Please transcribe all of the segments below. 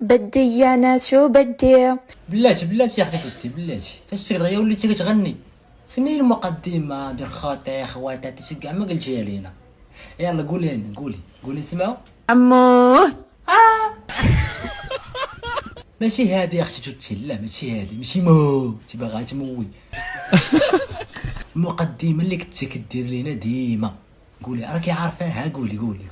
بدي يا ناس شو بدي. بلاتي يا اختي توتي، بلاتي تشتي دغيا وليتي كتغني. فين المقدمه ديال خواتي خواتاتي شي كاع ما قلتيها لينا. يلا قولي لنا، قولي نسمعوا. عموه ماشي هادي يا اختي توتي، لا ماشي هادي، ماشي مو تي باغا تموي. المقدمه اللي كنتي كدير لينا ديما، قولي راكي عارفاها. قولي ويلي.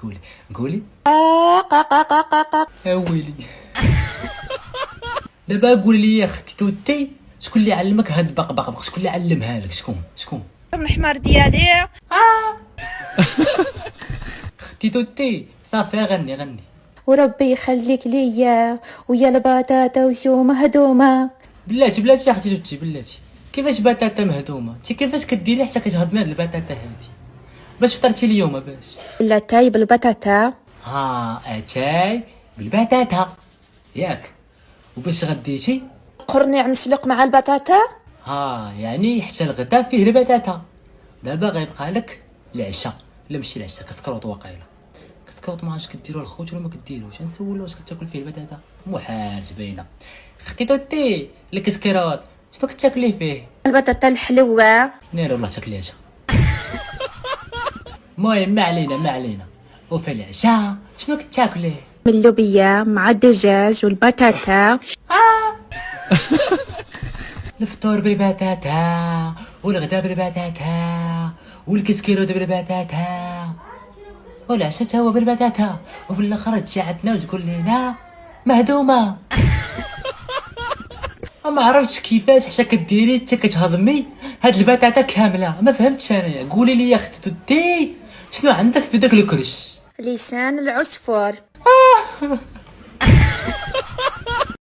دابا قولي لي يا اختي توتي، شكون اللي علمك هاد بق شكون اللي علمها لك؟ شكون الحمار ديالي. اختي توتي صافي غني. وربي يخليك ليا ويا البطاطا وشو مهدومه. بلاتي يا اختي توتي، بلاتي كيفاش بطاطا مهدومه؟ انت كيفاش كديري حتى كتهضمي هاد البطاطا هادي؟ باش فطرتي اليوم باش؟ لا تاي بالبطاطا. اتاي بالبطاطا ياك؟ وباش غديتي؟ قرني مسلوق مع البطاطا. يعني حتى الغدا فيه البطاطا. دابا غيبقى لك العشاء، لا ماشي العشاء، كسكروط واقيلا. كسكروط ما عرفتش كديروه الخوت ولا ما كديروش، نسولو واش كتاكل فيه البطاطا؟ محال باينه. اختي توتي الكسكروط شنو كتاكلي فيه؟ البطاطا الحلوه. نير والله تاكليها. المهم ما علينا. وفي العشاء شنو كتاكلي؟ من اللوبيا مع الدجاج والبطاطا. الفطور بالبطاطا والغدا بالبطاطا والكسكروط بالبطاطا والعشاء تا هو بالبطاطا، وفي الاخر تجعتنا وتقول لنا مهدومه. ما عرفتش كيفاش حتى كديري حتى كتهضمي هاد البطاطا كامله، ما فهمتش انايا. قولي لي يا اختي توتي شنو عندك في داك الكرش؟ لسان العصفور.